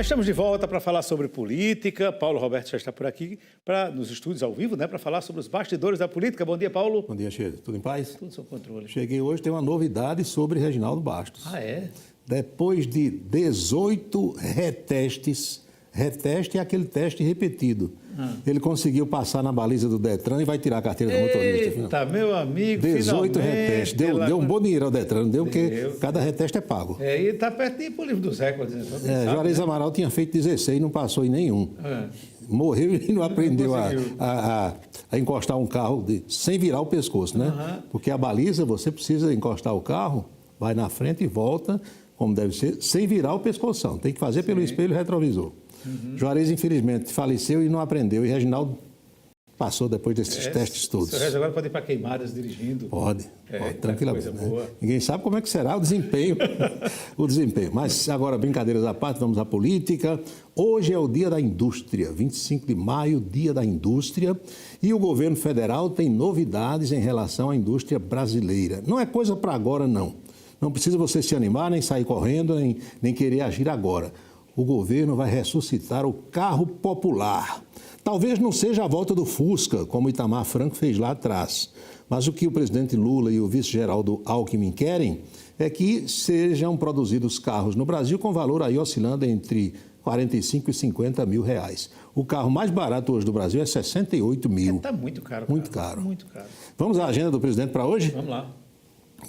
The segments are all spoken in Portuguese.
Nós estamos de volta para falar sobre política. Paulo Roberto já está por aqui nos estúdios ao vivo, né, para falar sobre os bastidores da política. Bom dia, Paulo. Bom dia, Cheiro. Tudo em paz? Tudo sob controle. Cheguei hoje, tem uma novidade sobre Reginaldo Bastos. Ah, é? Depois de 18 retestes, reteste é aquele teste repetido. Ele conseguiu passar na baliza do Detran e vai tirar a carteira do motorista. Eita, meu amigo, 18 retestes. Deu um bom dinheiro ao Detran, deu porque cada reteste é pago. E está pertinho para o livro dos recordes. Juarez Amaral tinha feito 16 e não passou em nenhum. Morreu e não aprendeu a encostar um carro sem virar o pescoço, né? Porque a baliza, você precisa encostar o carro, vai na frente e volta, como deve ser, sem virar o pescoção. Tem que fazer pelo espelho retrovisor. Juarez, infelizmente, faleceu e não aprendeu. E Reginaldo passou depois desses testes todos. O senhor agora pode ir para Queimadas dirigindo. Pode, tranquilamente. Coisa boa. Ninguém sabe como é que será o desempenho. Mas agora, brincadeiras à parte, vamos à política. Hoje é o Dia da Indústria, 25 de maio, Dia da Indústria. E o governo federal tem novidades em relação à indústria brasileira. Não é coisa para agora, não. Não precisa você se animar, nem sair correndo, nem querer agir agora. O governo vai ressuscitar o carro popular. Talvez não seja a volta do Fusca, como Itamar Franco fez lá atrás. Mas o que o presidente Lula e o vice-geraldo Alckmin querem é que sejam produzidos carros no Brasil com valor aí oscilando entre 45 e 50 mil reais. O carro mais barato hoje do Brasil é 68 mil. Está muito caro. Muito caro. Muito caro. Vamos à agenda do presidente para hoje? Vamos lá.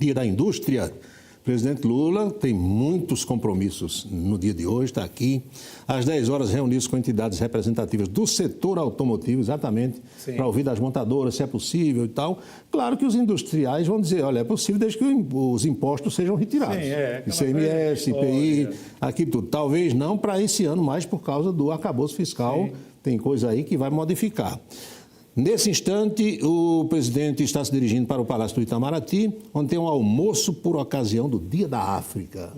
Dia da Indústria. O presidente Lula tem muitos compromissos no dia de hoje, está aqui. Às 10 horas, reuniu-se com entidades representativas do setor automotivo, exatamente, para ouvir das montadoras se é possível e tal. Claro que os industriais vão dizer, olha, é possível desde que os impostos sejam retirados. ICMS, IPI, aqui tudo. Talvez não para esse ano, mas por causa do arcabouço fiscal, tem coisa aí que vai modificar. Nesse instante, o presidente está se dirigindo para o Palácio do Itamaraty, onde tem um almoço por ocasião do Dia da África.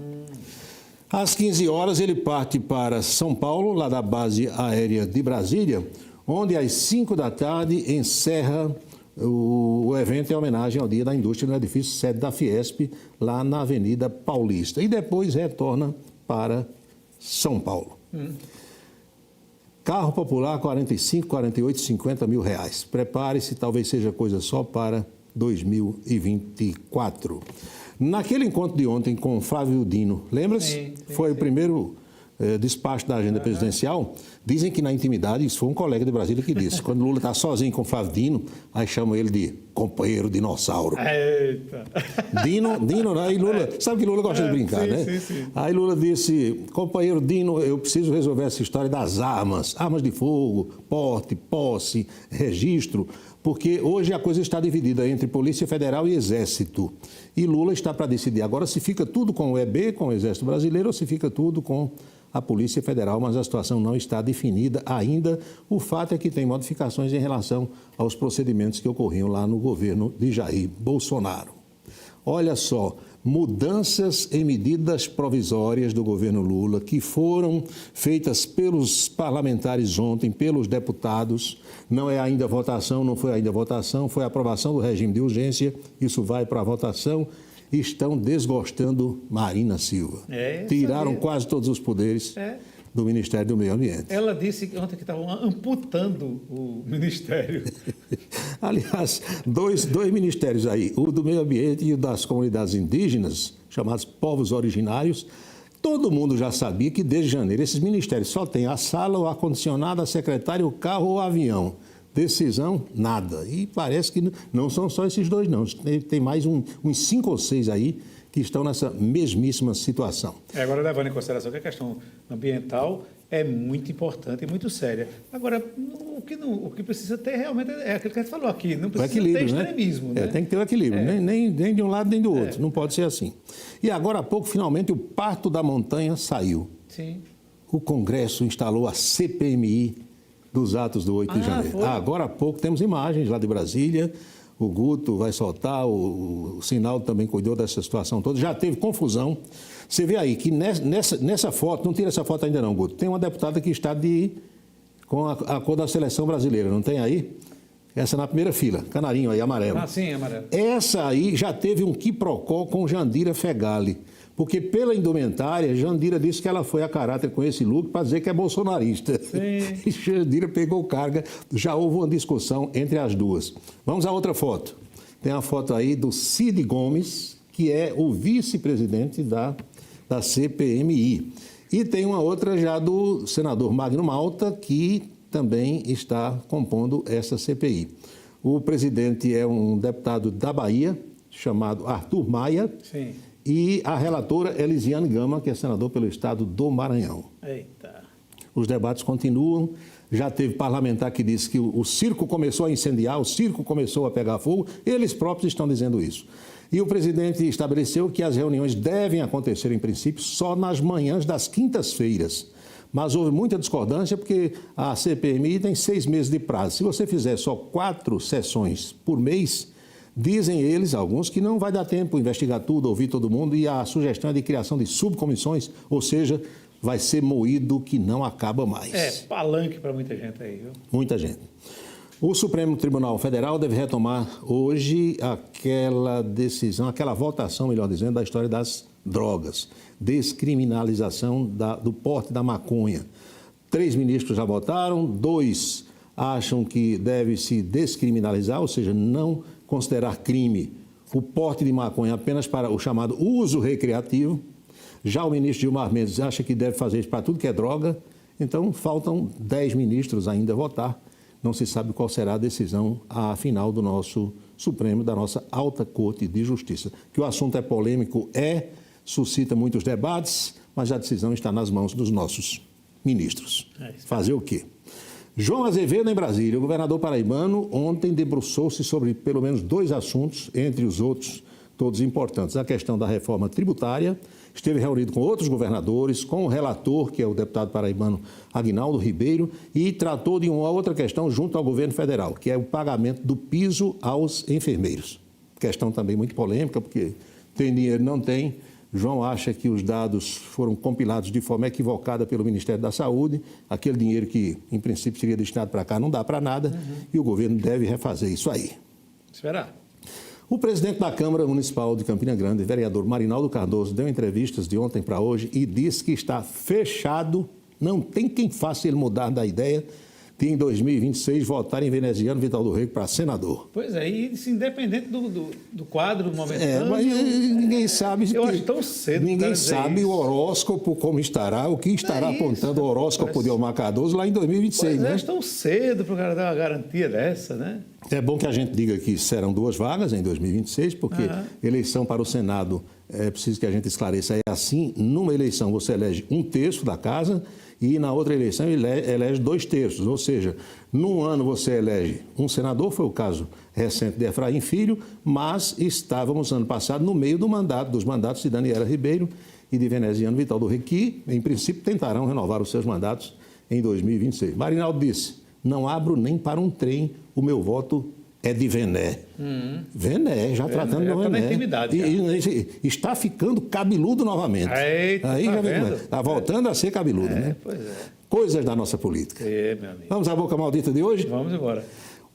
Às 15 horas, ele parte para São Paulo, lá da base aérea de Brasília, onde às 5 da tarde encerra o evento em homenagem ao Dia da Indústria no edifício sede da Fiesp, lá na Avenida Paulista. E depois retorna para São Paulo. Carro popular, 45, 48, 50 mil reais. Prepare-se, talvez seja coisa só para 2024. Naquele encontro de ontem com Flávio Dino, lembra-se? Foi o primeiro despacho da agenda presidencial. Dizem que na intimidade, isso foi um colega de Brasília que disse, quando Lula está sozinho com Flávio Dino, aí chamam ele de companheiro dinossauro. Eita! Dino, aí Lula, sabe que Lula gosta de brincar, né? Sim. Aí Lula disse, companheiro Dino, eu preciso resolver essa história das armas de fogo, porte, posse, registro, porque hoje a coisa está dividida entre Polícia Federal e Exército. E Lula está para decidir agora se fica tudo com o EB, com o Exército Brasileiro, ou se fica tudo com a Polícia Federal, mas a situação não está definida ainda. O fato é que tem modificações em relação aos procedimentos que ocorriam lá no governo de Jair Bolsonaro. Olha só, mudanças em medidas provisórias do governo Lula que foram feitas pelos parlamentares ontem, pelos deputados. Não é ainda votação, não foi ainda votação, foi aprovação do regime de urgência, isso vai para a votação. Estão desgostando Marina Silva. Tiraram quase todos os poderes do Ministério do Meio Ambiente. Ela disse ontem que estavam amputando o Ministério. Aliás, dois ministérios aí, o do Meio Ambiente e o das comunidades indígenas, chamados povos originários. Todo mundo já sabia que desde janeiro esses ministérios só têm a sala, o ar-condicionado, a secretária, o carro ou o avião. Decisão, nada. E parece que não são só esses dois, não. Tem mais uns 5 ou 6 aí que estão nessa mesmíssima situação. Agora, levando em consideração que a questão ambiental é muito importante e muito séria. Agora, o que precisa ter realmente é aquilo que a gente falou aqui, não precisa ter extremismo. Né? Tem que ter o equilíbrio, nem de um lado nem do outro, não pode ser assim. E agora há pouco, finalmente, o Pacto da Montanha saiu. Sim. O Congresso instalou a CPMI dos atos do 8 de janeiro. Agora há pouco temos imagens lá de Brasília, o Guto vai soltar, o Sinaldo também cuidou dessa situação toda, já teve confusão. Você vê aí que nessa foto, não tira essa foto ainda não, Guto, tem uma deputada que está com a cor da seleção brasileira, não tem aí? Essa na primeira fila, canarinho aí, amarelo. Sim, amarelo. Essa aí já teve um quiprocó com Jandira Fegali, Porque pela indumentária, Jandira disse que ela foi a caráter com esse look para dizer que é bolsonarista. Sim. E Jandira pegou carga, já houve uma discussão entre as duas. Vamos a outra foto. Tem a foto aí do Cid Gomes, que é o vice-presidente da CPMI. E tem uma outra já do senador Magno Malta, que também está compondo essa CPI. O presidente é um deputado da Bahia, chamado Arthur Maia. Sim. E a relatora Elisiane Gama, que é senador pelo estado do Maranhão. Eita. Os debates continuam. Já teve parlamentar que disse que o circo começou a incendiar, o circo começou a pegar fogo. Eles próprios estão dizendo isso. E o presidente estabeleceu que as reuniões devem acontecer, em princípio, só nas manhãs das quintas-feiras. Mas houve muita discordância porque a CPMI tem 6 meses de prazo. Se você fizer só 4 sessões por mês, dizem eles, alguns, que não vai dar tempo investigar tudo, ouvir todo mundo, e a sugestão é de criação de subcomissões, ou seja, vai ser moído que não acaba mais. É, palanque para muita gente aí, viu? Muita gente. O Supremo Tribunal Federal deve retomar hoje aquela decisão, aquela votação, melhor dizendo, da história das drogas, descriminalização do porte da maconha. 3 ministros já votaram, 2 acham que deve se descriminalizar, ou seja, não considerar crime o porte de maconha apenas para o chamado uso recreativo. Já o ministro Gilmar Mendes acha que deve fazer isso para tudo que é droga. Então, faltam 10 ministros ainda a votar. Não se sabe qual será a decisão final do nosso Supremo, da nossa Alta Corte de Justiça. Que o assunto é polêmico, suscita muitos debates, mas a decisão está nas mãos dos nossos ministros. Fazer o quê? João Azevedo, em Brasília, o governador paraibano, ontem debruçou-se sobre pelo menos 2 assuntos, entre os outros, todos importantes. A questão da reforma tributária, esteve reunido com outros governadores, com o relator, que é o deputado paraibano Aguinaldo Ribeiro, e tratou de uma outra questão junto ao governo federal, que é o pagamento do piso aos enfermeiros. Questão também muito polêmica, porque tem dinheiro, não tem. João acha que os dados foram compilados de forma equivocada pelo Ministério da Saúde. Aquele dinheiro que, em princípio, seria destinado para cá não dá para nada. E o governo deve refazer isso aí. Esperar. O presidente da Câmara Municipal de Campina Grande, vereador Marinaldo Cardoso, deu entrevistas de ontem para hoje e disse que está fechado, não tem quem faça ele mudar da ideia de em 2026 votar em veneziano Vital do Rego para senador. Pois é, e isso independente do quadro momentâneo. Mas ninguém sabe. Eu acho tão cedo. Ninguém sabe o horóscopo como estará, o que estará apontando o horóscopo de Omar Cardoso lá em 2026. Pois é, tão cedo para o cara dar uma garantia dessa, né? É bom que a gente diga que serão 2 vagas em 2026, porque eleição para o Senado, é preciso que a gente esclareça, é assim, numa eleição você elege 1/3 da casa e na outra eleição elege 2/3, ou seja, num ano você elege um senador, foi o caso recente de Efraim Filho, mas estávamos ano passado no meio dos mandatos de Daniela Ribeiro e de veneziano Vital do Rego, que em princípio tentarão renovar os seus mandatos em 2026. Marinaldo disse: não abro nem para um trem, o meu voto é de Vené. Vené, já tratando do Vené. E está ficando cabeludo novamente. Eita, aí já vem, está voltando a ser cabeludo, né? Pois é. Coisas da nossa política. Meu amigo. Vamos à boca maldita de hoje? Vamos embora.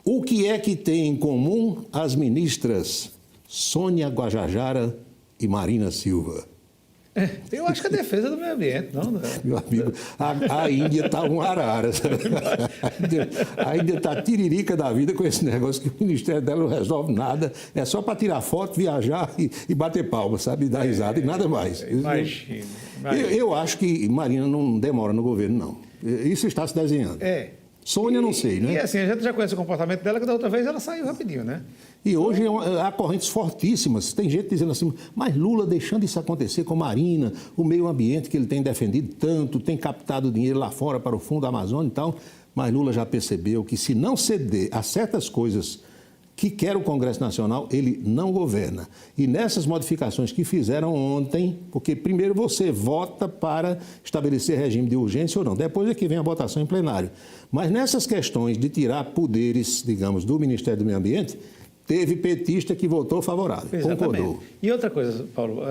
O que é que tem em comum as ministras Sônia Guajajara e Marina Silva? Eu acho que a defesa do meio ambiente, não? Meu amigo, a Índia está um arara. A Índia está tiririca da vida com esse negócio que o Ministério dela não resolve nada. É só para tirar foto, viajar e bater palma, sabe? E dar risada e nada mais. Imagina. Eu acho que Marina não demora no governo, não. Isso está se desenhando. Sônia, não sei, né? E assim, a gente já conhece o comportamento dela, que da outra vez ela saiu rapidinho, né? E hoje há correntes fortíssimas. Tem gente dizendo assim, mas Lula deixando isso acontecer com Marina, o meio ambiente que ele tem defendido tanto, tem captado dinheiro lá fora para o Fundo Amazônia e tal. Mas Lula já percebeu que se não ceder a certas coisas que quer o Congresso Nacional, ele não governa. E nessas modificações que fizeram ontem, porque primeiro você vota para estabelecer regime de urgência ou não, depois é que vem a votação em plenário. Mas nessas questões de tirar poderes, digamos, do Ministério do Meio Ambiente, teve petista que votou favorável, concordou. E outra coisa, Paulo,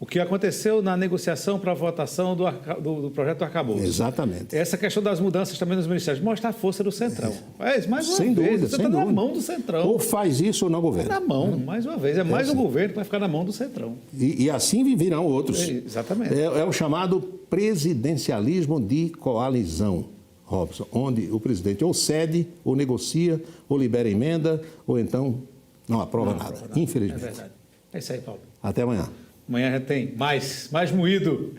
o que aconteceu na negociação para a votação do projeto do arcabouço. Exatamente. Essa questão das mudanças também nos ministérios, mostra a força do Centrão. Mais uma sem vez, dúvida, você está na mão do Centrão. Ou faz isso ou não governa. Na mão, mais uma vez. É mais um governo que vai ficar na mão do Centrão. E assim virão outros. Exatamente. É o chamado presidencialismo de coalizão, Robson, onde o presidente ou cede, ou negocia, ou libera emenda, ou então não aprova nada, infelizmente. É verdade. É isso aí, Paulo. Até amanhã. Amanhã já tem mais moído.